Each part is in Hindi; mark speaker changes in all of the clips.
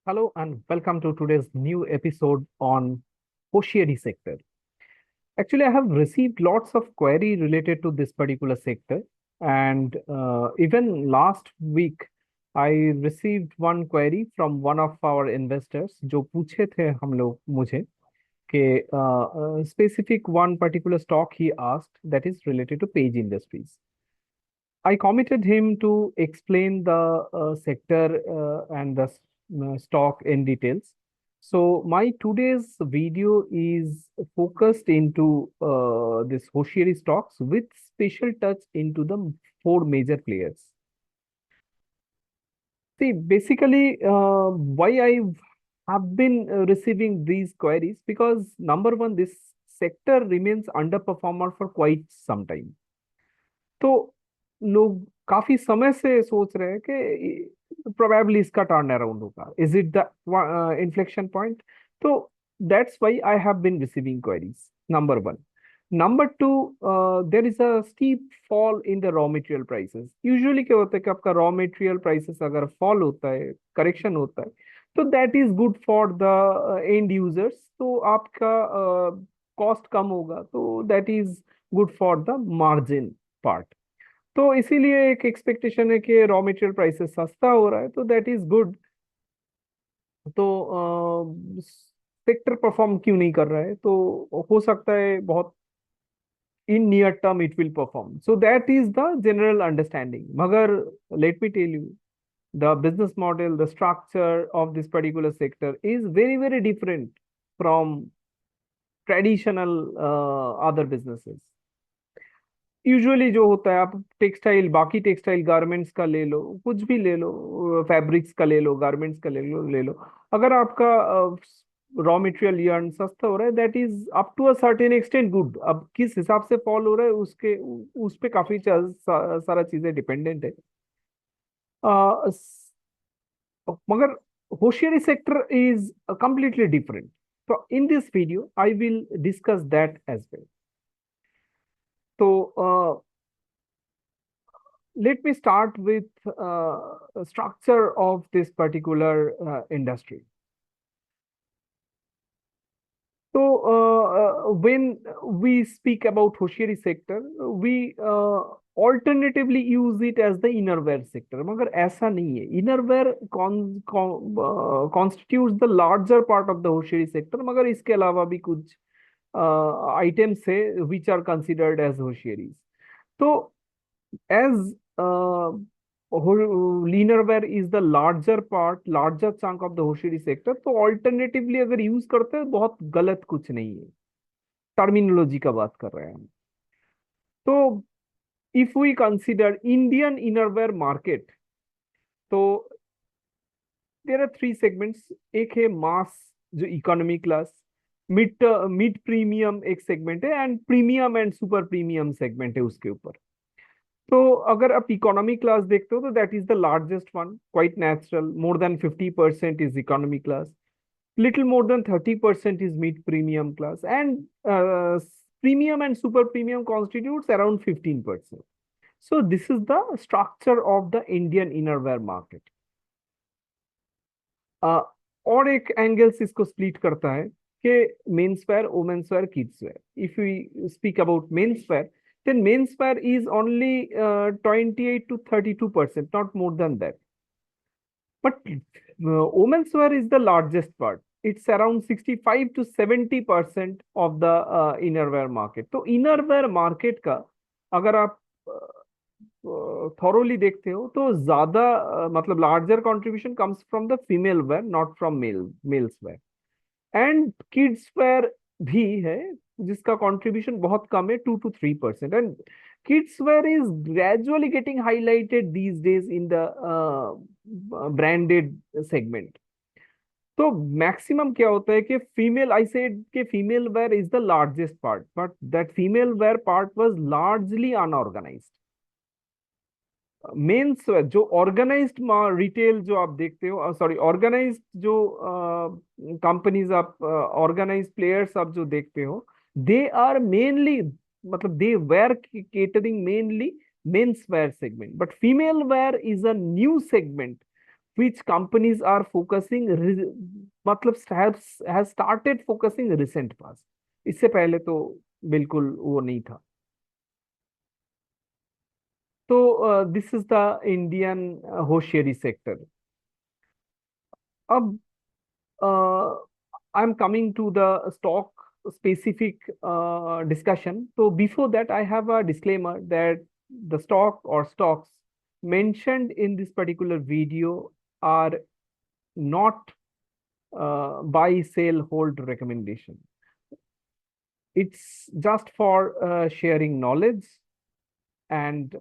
Speaker 1: Hello and welcome to today's new episode on Hosiery Sector. Actually, I have received lots of query related to this particular sector, and even last week I received one query from one of our investors जो पूछे थे हम लोग मुझे कि specific one particular stock he asked that is related to Page Industries. I committed him to explain the sector and the stock in details. So my today's video is focused into this Hosiery stocks with special touch into the four major players. See, basically, why I have been receiving these queries because number one, this sector remains underperformer for quite some time. तो लोग काफी समय से सोच रहे हैं कि प्रोबेबली इसका टर्न अराउंड होगा is it the inflection point तो that's why I have been receiving queries number one number two there is a steep fall in the raw material prices usually क्या होता है कि आपका रॉ मटेरियल प्राइसेस अगर फॉल होता है करेक्शन होता है तो that is good for the end users तो आपका कॉस्ट कम होगा तो that is good for the margin part तो इसीलिए एक एक्सपेक्टेशन है कि रॉ मटेरियल प्राइसेस सस्ता हो रहा है तो दैट इज गुड तो सेक्टर परफॉर्म क्यों नहीं कर रहा है तो हो सकता है बहुत in near term it will perform so that is the general understanding मगर let me tell you the business model, the structure of this particular sector is very, very different from traditional other businesses. Usually जो होता है आप टेक्सटाइल बाकी टेक्सटाइल गारमेंट्स का ले लो कुछ भी ले लो फैब्रिक्स का ले लो गारमेंट्स का ले लो अगर आपका रॉ मटेरियल यर्न सस्ता हो रहा है that is up to a certain extent good अब किस हिसाब से फॉल हो रहा है उसके उस पे काफी सारा चीजें डिपेंडेंट है मगर hosiery sector is completely different तो in this video I will discuss that as well तो let me start with structure of this particular industry. So when we speak about Hosiery sector, we alternatively use it as the innerwear sector. मगर ऐसा नहीं है. Innerwear constitutes the larger part of the Hosiery sector. मगर इसके अलावा भी कुछ items है which are considered as Hosieries. तो as lingerie is the larger part, larger chunk of the hosiery sector, तो alternatively अगर यूज करते हैं बहुत गलत कुछ नहीं है टर्मिनोलॉजी का बात कर रहे हैं हम तो if we consider Indian innerwear market तो देयर आर थ्री सेगमेंट्स एक है मास जो economy class mid mid premium एक सेगमेंट है and premium and super premium segment है उसके ऊपर तो अगर आप इकोनॉमी क्लास देखते हो तो that is the largest one quite natural more than 50% is economy class little more then 30% is mid premium class and premium and super premium constitutes around 15%. So this is the structure of the Indian innerwear market. और एक एंगल्स इसको स्प्लिट करता है कि men's wear women's wear kids wear if we speak about men's wear then menswear is only 28 to 32%, not more than that. But women's wear is the largest part. It's around 65 to 70% of the innerwear market. तो innerwear market का अगर आप thoroughly देखते हो तो ज्यादा मतलब larger contribution comes from the female wear, not from males wear. And kids wear भी है जिसका कंट्रीब्यूशन बहुत कम है 2 to 3% and kids wear is gradually getting highlighted these days in the branded segment तो मैक्सिमम क्या होता है कि फीमेल आई सेड कि female wear is the largest part but that female wear part was largely unorganised men's wear जो ऑर्गेनाइज्ड रिटेल जो आप देखते हो सॉरी ऑर्गेनाइज्ड जो कंपनीज आप ऑर्गेनाइज्ड प्लेयर्स आप जो देखते हो दे आर मेनली मतलब they were catering mainly men's wear segment but female wear is a new segment which companies are focusing मतलब has started focusing recent past. इससे पहले तो बिल्कुल वो नहीं था. तो this is the Indian hosiery sector. अब I am coming to the stock specific discussion. So before that, I have a disclaimer that the stock or stocks mentioned in this particular video are not buy, sell, hold recommendation. It's just for sharing knowledge, and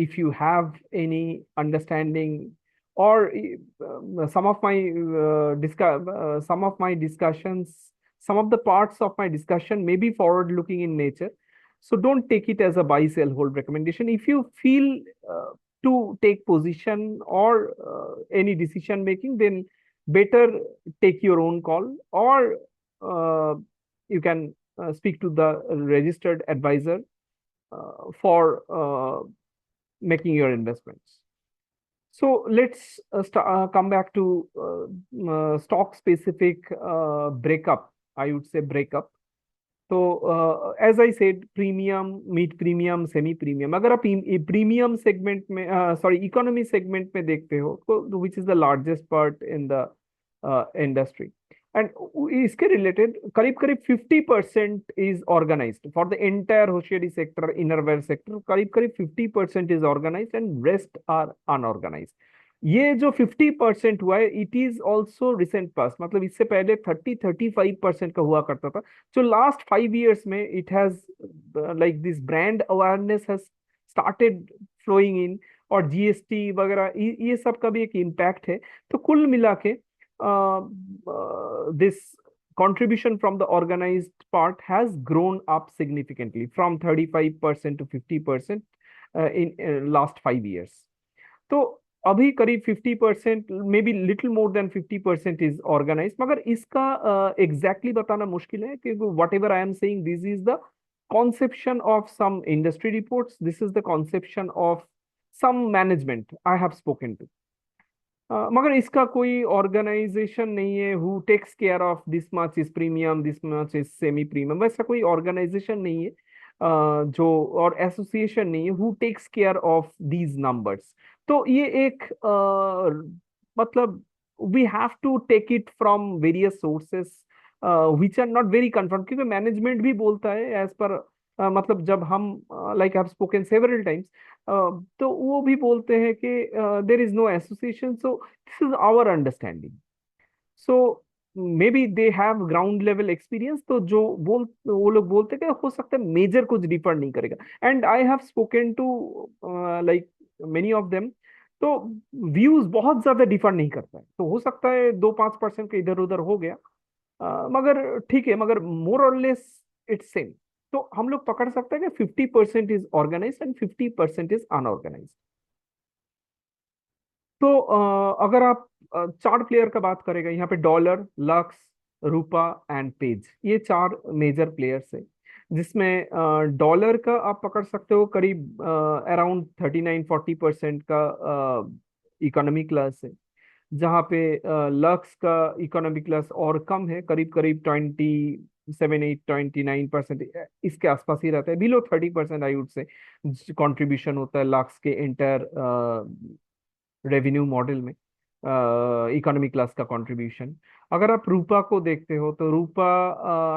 Speaker 1: if you have any understanding or some of my discussions, some of the parts of my discussion may be forward looking in nature, so don't take it as a buy sell hold recommendation. If you feel to take position or any decision making, then better take your own call, or you can speak to the registered advisor for making your investments. So let's come back to stock specific breakup. I would say breakup. तो as I said, premium, mid premium, semi premium. अगर आप प्रीमियम सेगमेंट में सॉरी इकोनॉमी सेगमेंट में देखते हो तो which is the largest part in the industry, and इसके रिलेटेड करीब करीब 50% is organised for the entire hosiery sector, innerwear sector. करीब करीब 50% is organised and rest are unorganised. ये जो 50% हुआ है, it is also recent past, मतलब इससे पहले 30-35% का हुआ करता था. So last 5 years में it has like this brand awareness has started flowing in, और जीएसटी वगैरह ये सब का भी एक इम्पैक्ट है. तो कुल मिला के this contribution from the organized part has grown up significantly from 35% to 50% in last 5 years. तो अभी करीब 50%, maybe little more than 50% is organise. मगर इसका एग्जैक्टली बताना मुश्किल है, क्योंकि whatever I am saying, this is the conception of some industry reports, this is the conception of some management I have spoken to. मगर इसका कोई ऑर्गेनाइजेशन नहीं है who takes care of this much is premium, this much is semi premium. वैसा कोई ऑर्गेनाइजेशन नहीं है जो, और एसोसिएशन नहीं है who takes care of these numbers. तो ये एक मतलब we have to take it from various sources which are not very confirm, क्योंकि मैनेजमेंट भी बोलता है एज पर मतलब जब हम like I have spoken several times, तो वो भी बोलते हैं कि there is no association. So this is our understanding. So maybe they have ground level experience. तो जो वो लोग बोलते हैं कि हो सकता है मेजर कुछ डिफर नहीं करेगा. And I have spoken to like many of them. तो व्यूज बहुत ज्यादा डिफर नहीं करता है. तो हो सकता है 2-5% का इधर उधर हो गया, मगर ठीक है, मगर मोर और लेस इट्स सेम. तो हम लोग पकड़ सकते हैं कि 50% is organise and 50% is unorganise. तो अगर आप चार प्लेयर का बात करेगा, यहाँ पे dollar, lux, Rupa and page, ये चार मेजर प्लेयर्स है. जिसमें डॉलर का आप पकड़ सकते हो करीब अराउंड 39-40% का इकोनॉमी क्लास है. जहाँ पे लक्स का इकोनॉमी क्लास और कम है, करीब करीब 27-29% इसके आसपास ही रहता है. Below 30% I would say contribution होता है लक्स के इंटर रेवेन्यू मॉडल में, इकोनॉमी क्लास का कंट्रीब्यूशन. अगर आप रूपा को देखते हो तो रूपा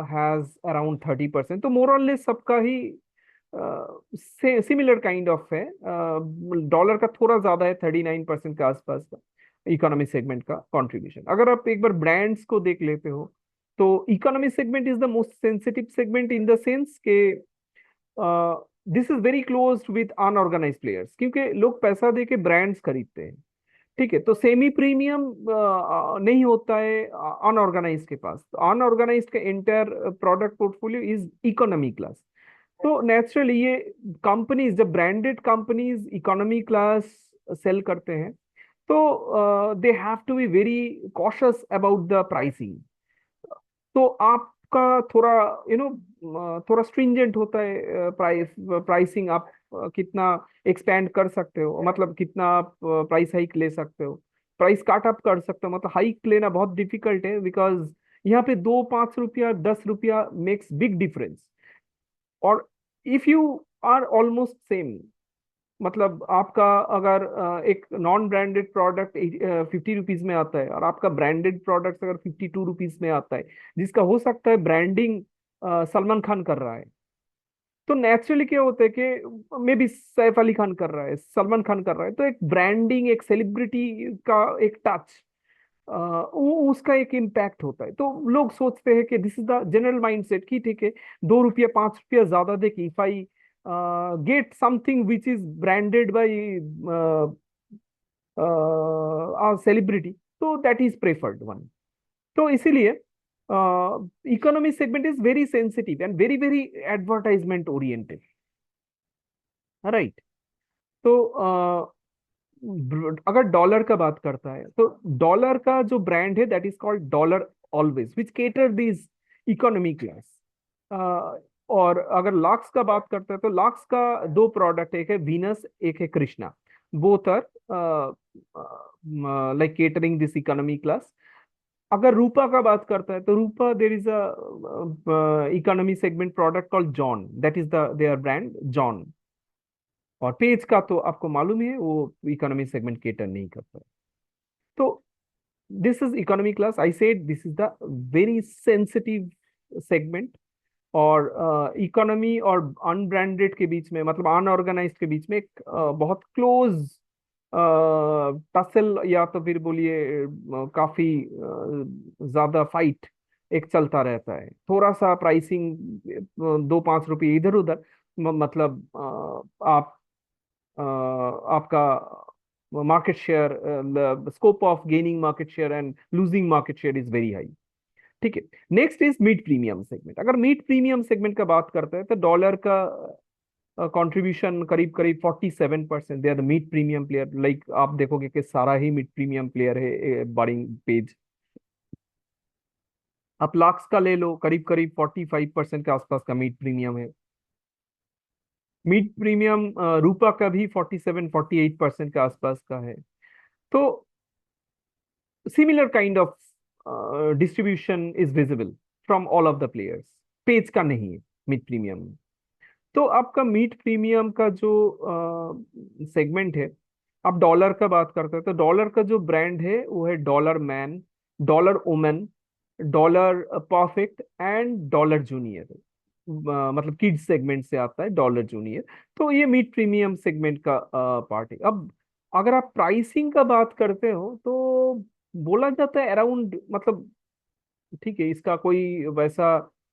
Speaker 1: हैज अराउंड 30%. तो मोर और लेस सबका ही सिमिलर काइंड ऑफ है. डॉलर का थोड़ा ज्यादा है, 39% के आसपास का इकोनॉमी सेगमेंट का कंट्रीब्यूशन. अगर आप एक बार ब्रांड्स को देख लेते हो तो economy segment is the most sensitive segment in the sense के this is very close with unorganise players, क्योंकि लोग पैसा दे के ब्रांड्स खरीदते हैं. ठीक है, तो सेमी प्रीमियम नहीं होता है अनऑर्गेनाइज के पास. तो अनऑर्गेनाइज का entire product portfolio is economy class. तो नेचुरली ये कंपनीज, जब branded companies economy class sale करते हैं, तो they have to be very cautious about the pricing. तो आपका थोड़ा थोड़ा स्ट्रिंजेंट होता है प्राइसिंग. आप कितना एक्सपेंड कर सकते हो, मतलब कितना आप प्राइस हाइक ले सकते हो, प्राइस काट अप कर सकते हो, मतलब हाइक लेना बहुत डिफिकल्ट है, बिकॉज यहाँ पे 2 5 रुपया 10 रुपया मेक्स बिग डिफरेंस। और if you are almost same, मतलब आपका अगर एक नॉन ब्रांडेड प्रोडक्ट 50 रुपीज में आता है और आपका ब्रांडेड प्रोडक्ट अगर 52 रुपीज में आता है, जिसका हो सकता है ब्रांडिंग सलमान खान कर रहा है, तो नेचुरली क्या होता है कि मे बी सैफ अली खान कर रहा है, सलमान खान कर रहा है, तो एक ब्रांडिंग एक सेलिब्रिटी का एक टच, वो उसका एक इम्पैक्ट होता है। तो लोग सोचते हैं कि this is the general mindset कि ठीक है, 2 रुपया 5 रुपया ज्यादा दे के if I get something which is branded by celebrity, तो दैट इज प्रेफर्ड वन। तो इसीलिए economy segment is very sensitive and very very advertisement oriented, right. तो अगर डॉलर का बात करता है, तो डॉलर का जो ब्रांड है that is called dollar always, which cater this economy class. और अगर लक्स का बात करते हैं, तो लक्स का दो प्रोडक्ट, एक है वीनस, एक है Krishna. Both are like catering this economy class. अगर रूपा का बात करता है, तो Rupa there is a economy segment product called John, that is the their brand John. और पेज का तो आपको मालूम ही है, वो इकोनॉमी सेगमेंट केटर नहीं करता है। तो this is economy class, I said this is the very sensitive segment. और इकोनॉमी और अनब्रांडेड के बीच में, मतलब अनऑर्गेनाइज्ड के बीच में एक बहुत क्लोज टसल, या तो फिर बोलिए काफी ज्यादा फाइट एक चलता रहता है। थोड़ा सा प्राइसिंग 2 5 रुपये इधर उधर, मतलब आप आपका market share, scope of gaining market share and losing market share is very high. ठीक है। Next is mid premium segment. अगर मिड प्रीमियम सेगमेंट का बात करते हैं, तो डॉलर का कंट्रीब्यूशन करीब करीब 47%, they are the mid premium player. Like आप देखोगे कि सारा ही मिड प्रीमियम प्लेयर है बारिंग पेज। आप लाक्स का ले लो, करीब करीब 45% के आसपास का मिड प्रीमियम है। मिड प्रीमियम रूपा का भी 47 48% के आसपास का है। तो similar kind of distribution is visible from all of the players, page का नहीं है मिड प्रीमियम में। तो आपका मिड प्रीमियम का जो सेगमेंट है, आप डॉलर का बात करते हैं, तो डॉलर का जो ब्रांड है वो है dollar man, dollar women, dollar perfect and dollar junior. मतलब किड्स सेगमेंट से आता है डॉलर जूनियर। तो ये मिड प्रीमियम सेगमेंट का पार्ट है। अब अगर आप प्राइसिंग का बात करते हो, तो बोला जाता है अराउंड, मतलब ठीक है, इसका कोई वैसा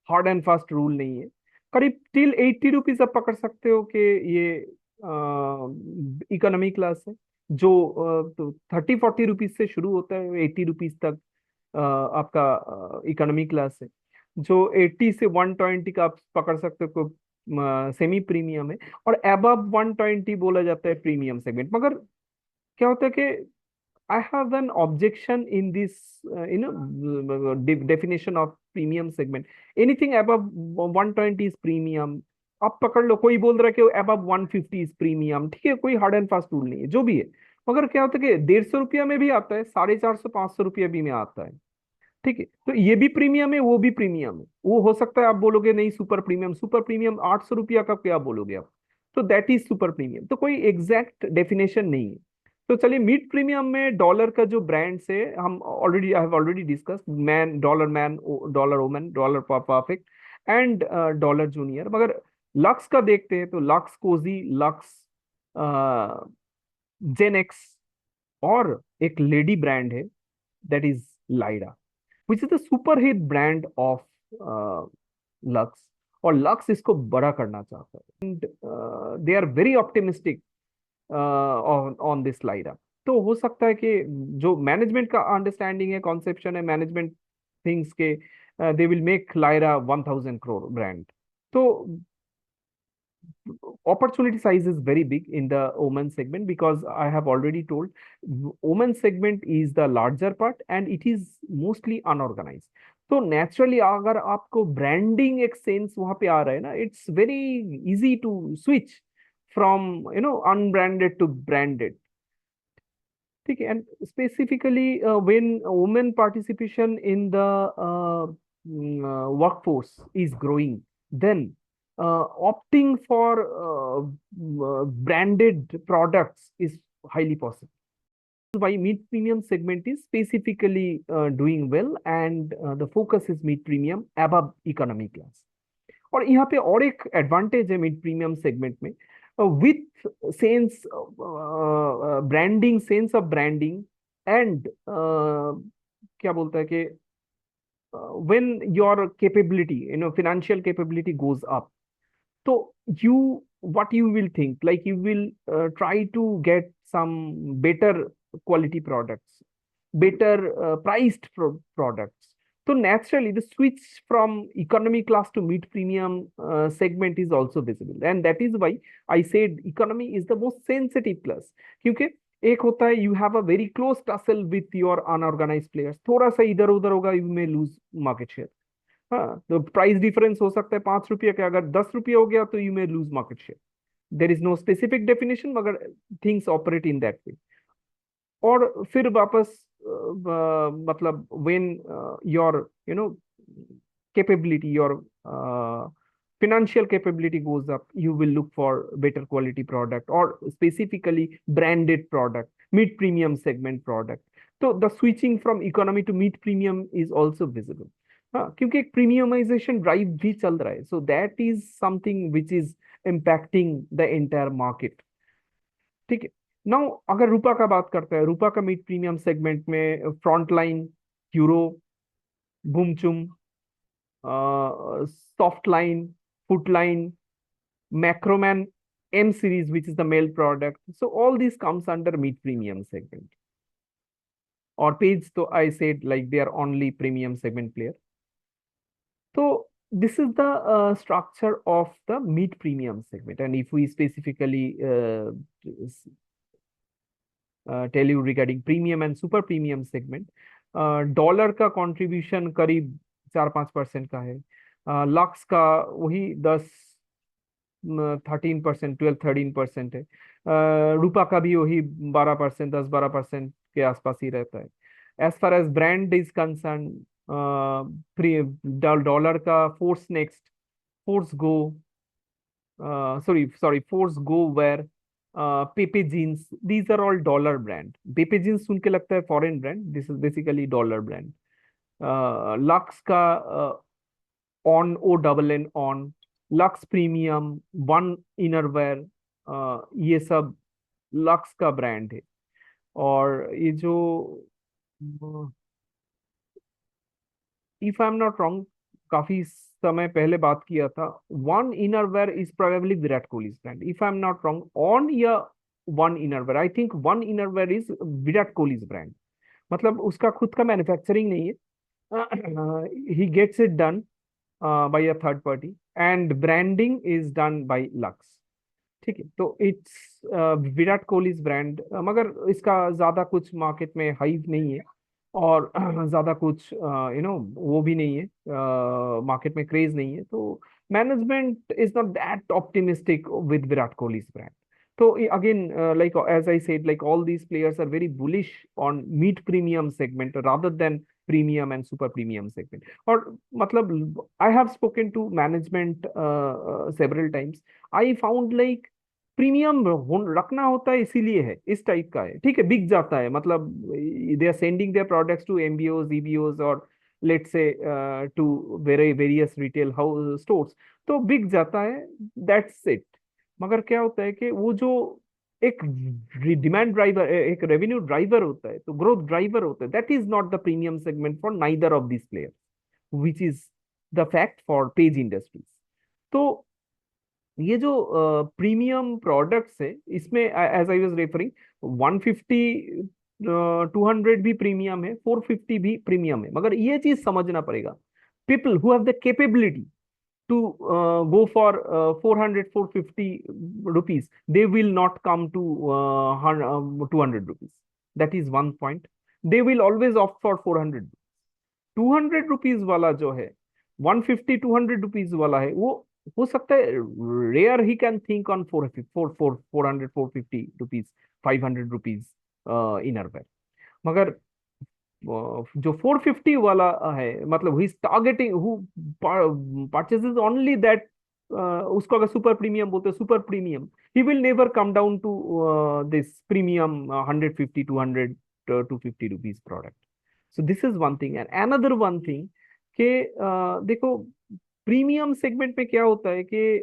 Speaker 1: हार्ड एंड फास्ट रूल नहीं है। करीब टिल 80 रुपीज आप पकड़ सकते हो कि ये इकोनॉमी क्लास है। जो तो 30 40 रुपीज से शुरू होता है, 80 रुपीज तक आपका इकोनॉमी क्लास है। जो 80 से 120 का आप पकड़ सकते हो को सेमी प्रीमियम है। और अबव 120 बोला जाता है प्रीमियम सेगमेंट। मगर क्या होता है कि I have an objection in this, definition of premium segment. Anything above 120 is premium. आप पकड़ लो, कोई बोल रहा है कि above 150 is premium, ठीक है, कोई हार्ड एंड फास्ट रूल नहीं है, जो भी है। मगर क्या होता है कि 150 रुपया में भी आता है, 450 500 रुपया भी में आता है। ठीक है, तो ये भी प्रीमियम है, वो भी प्रीमियम है। वो हो सकता है आप बोलोगे नहीं सुपर प्रीमियम, सुपर प्रीमियम 800 रुपया का क्या बोलोगे आप, तो दैट इज सुपर प्रीमियम। तो कोई एग्जैक्ट डेफिनेशन नहीं है। तो चलिए, मिड प्रीमियम में डॉलर का जो ब्रांड्स है, हम already I have already discuss man, dollar woman, dollar perfect and dollar junior. मगर लक्स का देखते हैं, तो लक्स कोजी, लक्स जेनेक्स, और एक लेडी ब्रांड है that is Lyra, which is the super hit brand of Lux. और लक्स इसको बड़ा करना चाहता है and they are very optimistic on this Lyra. तो हो सकता है कि जो मैनेजमेंट का अंडरस्टैंडिंग है, कॉन्सेप्शन है मैनेजमेंट थिंग्स के, they will make Lyra 1000 crore brand. तो opportunity size is very big in the women segment, because I have already told women segment is the larger part and it is mostly unorganized. तो नेचुरली अगर आपको ब्रांडिंग एक सेंस वहां पे आ रहा है ना, it's very easy to switch from unbranded to branded. ठीक है. And specifically when women participation in the workforce is growing, then opting for branded products is highly possible. Why mid premium segment is specifically doing well, and the focus is mid premium above economy class. और यहाँ पे और एक एडवांटेज है मिड प्रीमियम सेगमेंट में, with sense branding, sense of branding, and क्या बोलता है कि when your capability, financial capability goes up, so what you will think, like you will try to get some better quality products, better priced products. So naturally, the switch from economy class to mid premium segment is also visible, and that is why I said economy is the most sensitive class. क्योंकि एक होता है you have a very close tussle with your unorganized players, थोड़ा सा इधर उधर होगा you may lose market share. हाँ, तो प्राइस डिफरेंस हो सकता है 5 रुपये का, अगर 10 रुपये हो गया तो you may lose market share. There is no specific definition, मगर things operate in that way. और फिर वापस मतलब when your capability, your financial capability goes up, you will look for better quality product, or specifically branded product, mid premium segment product. So the switching from economy to mid premium is also visible. हाँ, क्योंकि एक प्रीमियमाइजेशन ड्राइव भी चल रहा है, सो that is something which is impacting the entire market. ठीक है. नाउ अगर रूपा का बात करते हैं, रूपा का मिड प्रीमियम सेगमेंट में फ्रंट लाइन, ह्यूरो, बूमचुम, soft line, foot line, Macroman, M series, which is the male product. So all these comes under mid premium segment. Or Page, so I said like they are only premium segment player. So this is the structure of the mid premium segment. And if we specifically tell you regarding premium and super premium segment, dollar का कंट्रीब्यूशन करीब 4-5% का है. लक्स का वही 13%, 12-13% है. रूपा का भी वही 12%, 10-12% के आसपास ही रहता है. As far as brand is concern, dollar का force next, force go, sorry, force go wear, Pepe jeans, these are all dollar brand. Pepe jeans सुन के लगता है foreign brand, this is basically dollar brand. Lux का on, ONN on, Lux premium, one innerwear, ये सब लक्स का ब्रांड है. और ये जो if I am not wrong, काफी समय पहले बात किया था, one innerwear is probably Virat Kohli brand, if I am not wrong. On या one innerwear, I think one innerwear is Virat Kohli brand. मतलब उसका खुद का मैन्युफैक्चरिंग नहीं है, he gets it done by a third party, and branding is done by Lux. ठीक है. तो इट्स विराट कोहली ब्रांड, मगर इसका ज्यादा कुछ मार्केट में हाइप नहीं है, और ज्यादा कुछ वो भी नहीं है, मार्केट में क्रेज नहीं है. तो management is not that optimistic with Virat Kohli brand. तो again, like as I said, like all these players are very bullish on mid premium segment rather than premium and super premium segment. और मतलब I have spoken to management several times. I found like premium रखना होता है इसीलिए है, इस टाइप का है. ठीक है, बिक जाता है, मतलब they are sending their products to MBOs, EBOs, और let's say to various retail house stores, तो बिक जाता है, दैट्स इट. मगर क्या होता है कि वो जो एक डिमांड ड्राइवर, एक रेवेन्यू ड्राइवर होता है, तो ग्रोथ ड्राइवर होता है, that is not the premium segment for neither of this players, which is the fact for page industries. तो ये जो प्रीमियम प्रोडक्ट्स है, इसमें एज आई वाज रेफरिंग, 150 200 भी प्रीमियम है, 450 भी प्रीमियम है. मगर ये चीज समझना पड़ेगा, people who have the capability to go for 400-450 rupees, they will not come to 200 rupees. That is one point. They will always opt for 400. 200 rupees वाला जो है, 150-200 rupees वाला है, वो हो सकता है rare he can think on 400, 450 rupees, 500 rupees. इनरवेयर। मगर जो 450 वाला है, मतलब he is targeting who purchases only that, उसको अगर सुपर प्रीमियम बोलते हैं, super premium, he will never come down to this premium 150 200 250 rupees product. So this is one thing. And another one thing कि देखो प्रीमियम सेगमेंट में क्या होता है कि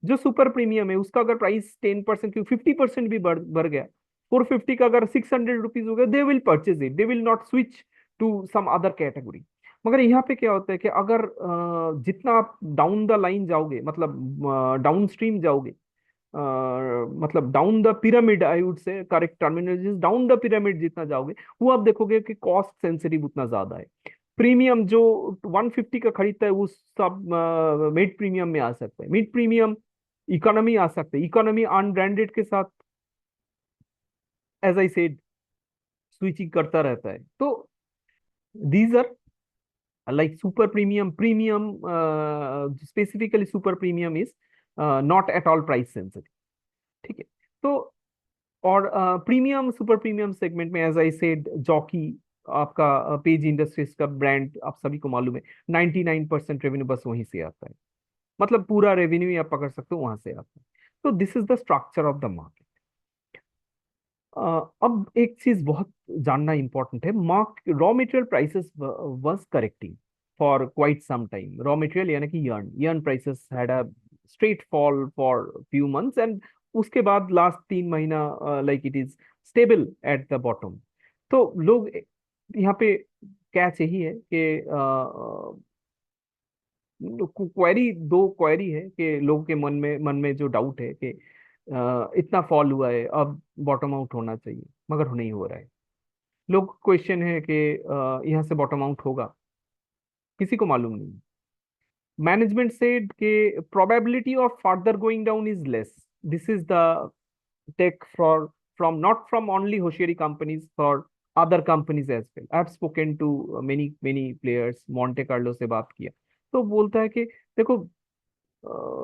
Speaker 1: जो सुपर प्रीमियम है उसका अगर प्राइस 10% क्यों 50% भी बढ़ गया, 450 का अगर 600 रुपीज हो गया, they will purchase it, they will not switch to some other category. मगर यहाँ पे क्या होता है कि अगर जितना आप डाउन द लाइन जाओगे, मतलब डाउन स्ट्रीम जाओगे, मतलब down the pyramid, I would say correct terminology, down the pyramid जितना जाओगे, वो आप देखोगे कि कॉस्ट सेंसिटिव उतना ज्यादा है। प्रीमियम जो 150 का खरीदता है वो सब मिड प्रीमियम में आ सकता है, मिड प्रीमियम इकोनॉमी आ सकता है, इकोनॉमी अनब्रांडेड के साथ एज आई सेड स्विचिंग करता रहता है। तो these are like super premium, premium specifically super premium is not at all price sensitive. ठीक है। तो और प्रीमियम सुपर प्रीमियम सेगमेंट में एज आई सेड जॉकी, आपका पेज इंडस्ट्रीज का ब्रांड आप सभी को मालूम है, 99% रेवेन्यू बस वहीं से आता है, मतलब पूरा रेवेन्यू आप पकड़ सकते हो वहां से आता है। तो this is the structure of the market. अब एक चीज बहुत जानना इंपॉर्टेंट है, mark raw material prices was correcting for quite some time. Raw material यानी कि yarn prices had a straight fall for few months, and उसके बाद लास्ट 3 महीना like it is stable at the bottom. तो लोग यहाँ पे कैच यही है कि क्वेरी, दो क्वेरी है कि लोगों के मन में जो डाउट है कि इतना फॉल हुआ है, अब बॉटम आउट होना चाहिए, मगर नहीं हो रहा है। लोग क्वेश्चन है कि यहाँ से बॉटम आउट होगा, किसी को मालूम नहीं। मैनेजमेंट सेड कि probability of further going down is less. This is the take for from not from only Hosiery companies, for other companies as well. I have spoken to many players, Monte Carlo से बात किया, तो बोलता है कि देखो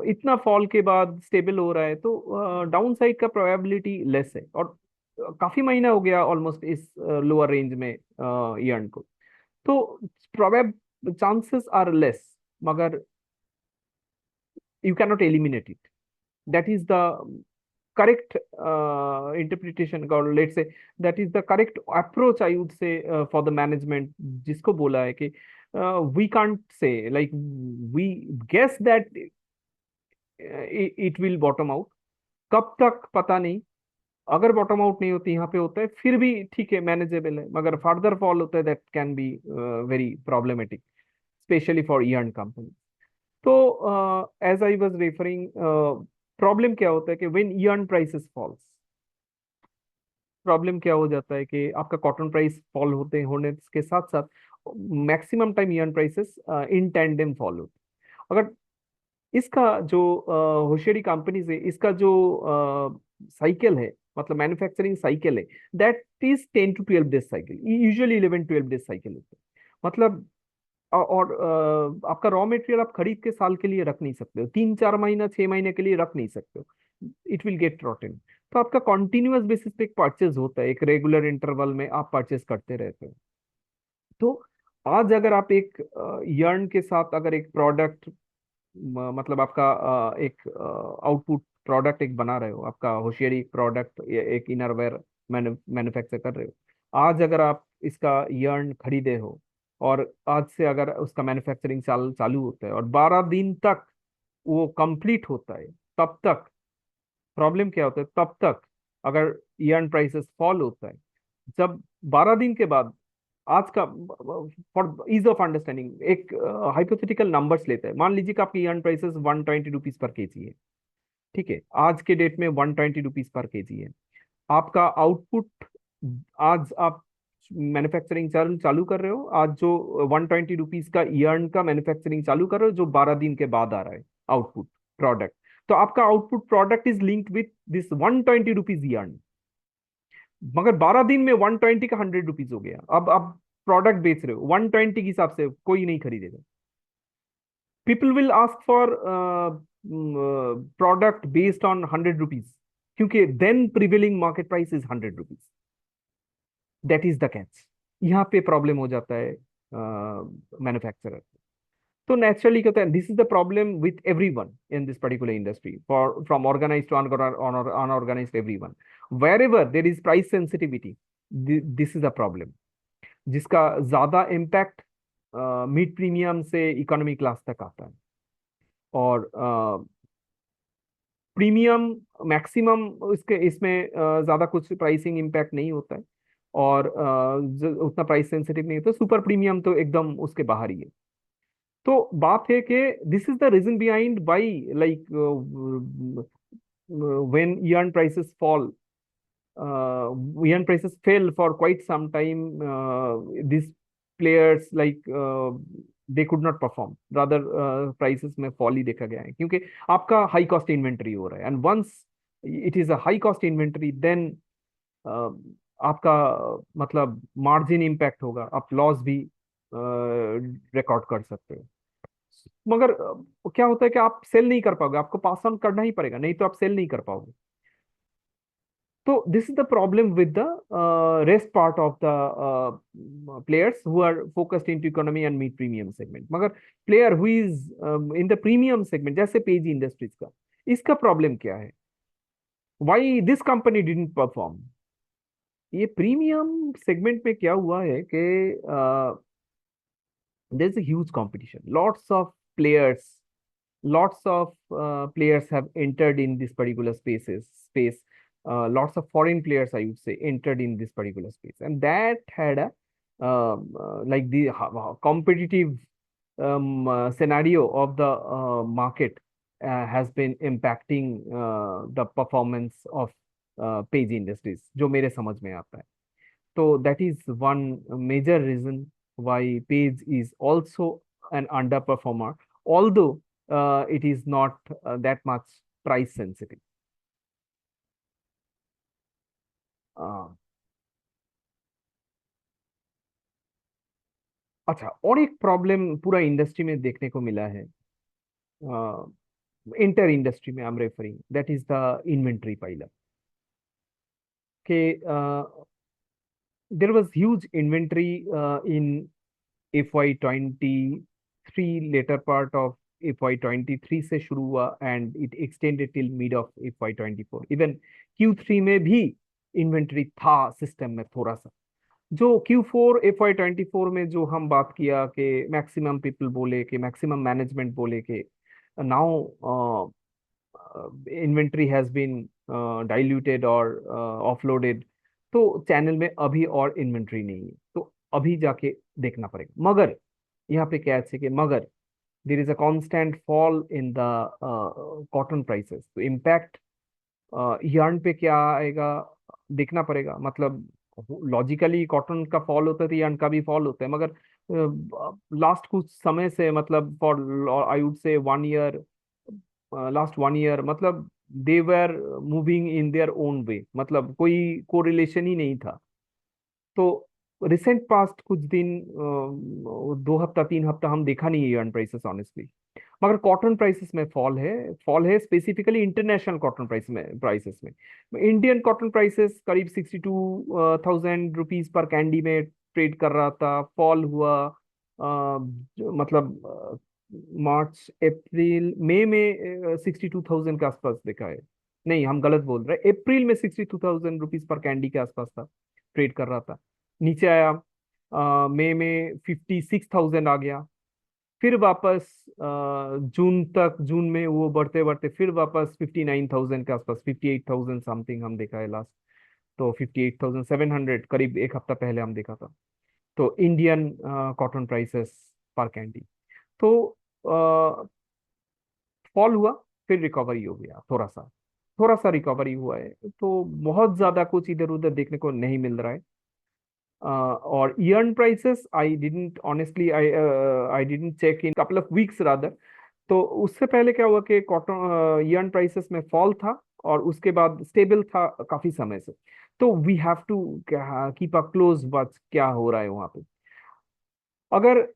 Speaker 1: इतना फॉल के बाद स्टेबल हो रहा है तो डाउन साइड का प्रोबेबिलिटी लेस है, और काफी महीना हो गया ऑलमोस्ट इस लोअर रेंज में यर्न को, तो प्रोबेब चांसेस आर लेस, मगर you cannot eliminate it. That is the correct interpretation, or let's say that is the correct approach, I would say, for the management, जिसको बोला है कि we can't say, like we guess that it will bottom out, कब तक पता नहीं। अगर बॉटम आउट नहीं होती, यहाँ पे होता है फिर भी ठीक है, मैनेजेबल है, मगर फर्दर फॉल होता है that can be very problematic, specially for yarn company. तो as I was referring, problem क्या होता है कि when yarn prices falls, problem क्या हो जाता है कि आपका कॉटन प्राइस फॉल होते होने के साथ साथ maximum time earn prices in tandem fall होते। अगर इसका जो होशियरी कंपनीज है, इसका जो साइकिल है, मतलब मैन्युफैक्चरिंग साइकिल है, that is 10 to 12 days cycle, usually 11 12 days cycle होते हैं। मतलब और आपका रॉ मटेरियल आप खरीद के साल के लिए रख नहीं सकते हो, 3 4 महीना 6 महीने के लिए रख नहीं सकते हो, इट विल गेट रॉटन। तो आपका कॉन्टिन्यूअस बेसिस पे एक परचेज होता है, एक रेगुलर इंटरवल में आप परचेज करते रहते हो। तो आज अगर आप एक यर्न के साथ अगर एक प्रोडक्ट, मतलब आपका एक आउटपुट प्रोडक्ट एक बना रहे हो, आपका होशियारी प्रोडक्ट, एक इनरवेयर मैन्युफैक्चर कर रहे हो, आज अगर आप इसका यर्न खरीदे हो, और आज से अगर उसका मैन्युफैक्चरिंग चालू होता है और 12 दिन तक वो कंप्लीट होता है, तब तक प्रॉब्लम क्या होता है, तब तक अगर यर्न प्राइसेस फॉल होता है, जब 12 दिन के बाद, आज का, फॉर इज ऑफ अंडरस्टैंडिंग एक हाइपोथेटिकल नंबर्स लेते हैं, मान लीजिए कि आपकी yarn prices 120 rupees per kg है, ठीक है, आज के डेट में 120 रुपीज पर केजी है। आपका आउटपुट, आज आप मैन्युफैक्चरिंग चालू कर रहे हो, आज जो 120 रुपीज का यर्न का मैन्युफैक्चरिंग चालू कर रहे हो, जो 12 दिन के बाद आ रहा है आउटपुट प्रोडक्ट, तो आपका output product is linked with this 120 rupees yarn. मगर 12 दिन में 120 का 100 रुपीज हो गया, अब आप प्रोडक्ट बेच रहे हो 120 के हिसाब से, कोई नहीं खरीदेगा। People will ask for product based on 100 rupees, क्योंकि then prevailing market price is 100 rupees. That is the catch. यहाँ पे प्रॉब्लम हो जाता है मैन्युफैक्चरर। तो नेचुरली क्या होता है, this is the problem with every one in this particular industry, for from organise to unorganised, every one, wherever there is price sensitivity, this is the problem. जिसका ज्यादा इम्पैक्ट मिड प्रीमियम से इकोनॉमी क्लास तक आता है, और प्रीमियम मैक्सिमम इसके इसमें ज्यादा कुछ प्राइसिंग इम्पैक्ट नहीं होता है, और उतना प्राइस सेंसिटिव नहीं होता। सुपर प्रीमियम तो एकदम उसके बाहर ही है। तो बात है कि this is the reason behind why, like when yarn prices fall, yarn prices fell for quite some time, these players like they could not perform, rather prices में fall ही देखा गया है, क्योंकि आपका हाई कॉस्ट इन्वेंटरी हो रहा है, and once it is a high cost inventory, then आपका मतलब मार्जिन इम्पैक्ट होगा, आप लॉस भी रिकॉर्ड कर सकते हो। मगर क्या होता है कि आप सेल नहीं कर पाओगे, आपको पास ऑन करना ही पड़ेगा, नहीं तो आप सेल नहीं कर पाओगे। So this is the problem with the rest part of the players who are focused into economy and mid premium segment. मगर player who is in the premium segment, जैसे पेज इंडस्ट्रीज का, इसका प्रॉब्लम क्या है? Why this company didn't perform? ये प्रीमियम सेगमेंट में क्या हुआ है कि there's a huge competition, lots of players have entered in this particular space. Lots of foreign players, I would say, entered in this particular space, and that had a like the competitive scenario of the market has been impacting the performance of page industries, जो मेरे समझ में आता है। तो that is one major reason why page is also an underperformer, although it is not that much price sensitive. अच्छा, और एक प्रॉब्लम पूरा इंडस्ट्री में देखने को मिला है, इंटर इंडस्ट्री में I am referring, that is the inventory pileup. के there was huge inventory in FY23, later part of FY23 से शुरू हुआ, and it extended till mid of FY24। Even Q3 में भी इन्वेंट्री था सिस्टम में थोड़ा सा। जो Q4 FY24 में जो हम बात किया कि मैक्सिमम पीपल बोले कि मैक्सिमम मैनेजमेंट बोले कि now inventory has been diluted और ऑफलोडेड, तो चैनल में अभी और इन्वेंट्री नहीं है, तो अभी जाके देखना पड़ेगा। मगर यहाँ पे क्या है कि मगर देर is a constant fall in the cotton prices, तो इम्पैक्ट yarn पे क्या आएगा देखना पड़ेगा। मतलब लॉजिकली कॉटन का फॉल होता है तो yarn का भी फॉल होता है, मगर लास्ट कुछ समय से, मतलब for I would say 1 year, last 1 year, मतलब they were moving in their own way, मतलब कोई कोरिलेशन ही नहीं था। तो रिसेंट पास्ट कुछ दिन 2 हफ्ता 3 हफ्ता हम देखा नहीं है yarn प्राइसेस ऑनेस्टली। मगर कॉटन प्राइसेस में फॉल है स्पेसिफिकली इंटरनेशनल कॉटन प्राइसेस में। इंडियन कॉटन प्राइसेस करीब 62,000 रुपीज पर कैंडी में ट्रेड कर रहा था, फॉल हुआ मतलब मार्च अप्रैल मई में 62,000 के आसपास देखा है। नहीं, हम गलत बोल रहे हैं, अप्रैल में 62,000 रुपीज पर कैंडी के आसपास था, ट्रेड कर रहा था। नीचे आया मई में 56,000 आ गया, फिर वापस जून में वो बढ़ते बढ़ते फिर वापस 59,000 के आसपास, 58,000 समथिंग हम देखा है लास्ट। तो 58,700 करीब एक हफ्ता पहले हम देखा था। तो इंडियन कॉटन प्राइसेस पर कैंडी तो फॉल हुआ, फिर रिकवरी हो गया, थोड़ा सा रिकवरी हुआ है, तो बहुत ज्यादा कुछ इधर उधर देखने को नहीं मिल रहा है। और yarn prices I didn't honestly I didn't check in couple of weeks rather। तो उससे पहले क्या हुआ कि कॉटन yarn prices में फॉल था और उसके बाद स्टेबल था काफी समय से। तो we have to keep a close watch क्या हो रहा है वहां पे। अगर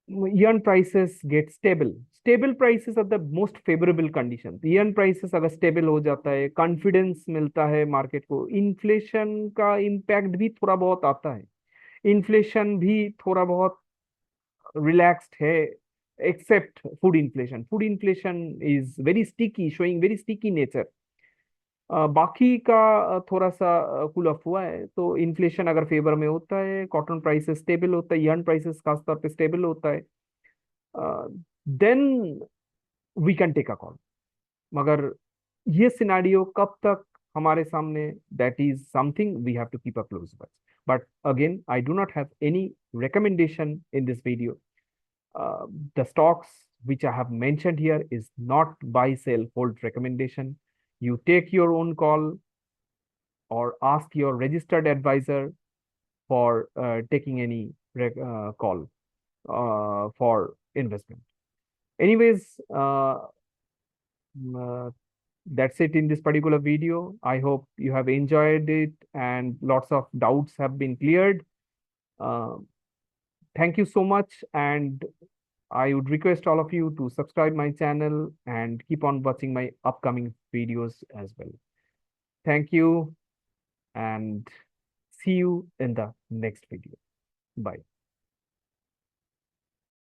Speaker 1: yarn prices get stable. Stable prices are the most favorable conditions. yarn prices अगर stable हो जाता है, confidence मिलता है market को, inflation का impact भी थोड़ा बहुत आता है, inflation भी थोड़ा बहुत relaxed है, except food inflation. Food inflation is very sticky, showing very sticky nature. बाकी का थोड़ा सा कूल ऑफ हुआ है, तो इन्फ्लेशन अगर फेवर में होता है, कॉटन प्राइसेस स्टेबल होता है, yarn प्राइसेस खास तौर पे स्टेबल होता है, then we can take a call. मगर ये सिनारियो कब तक हमारे सामने, that is something we have to keep a close watch. But again I do not have any recommendation in this video. The stocks which I have mentioned here is not buy, sell, hold recommendation. You take your own call or ask your registered advisor for taking any call for investment. Anyways, that's it in this particular video. I hope you have enjoyed it and lots of doubts have been cleared. Uh, Thank you so much, and I would request all of you to subscribe my channel and keep on watching my upcoming videos as well. Thank you and see you in the next video. Bye.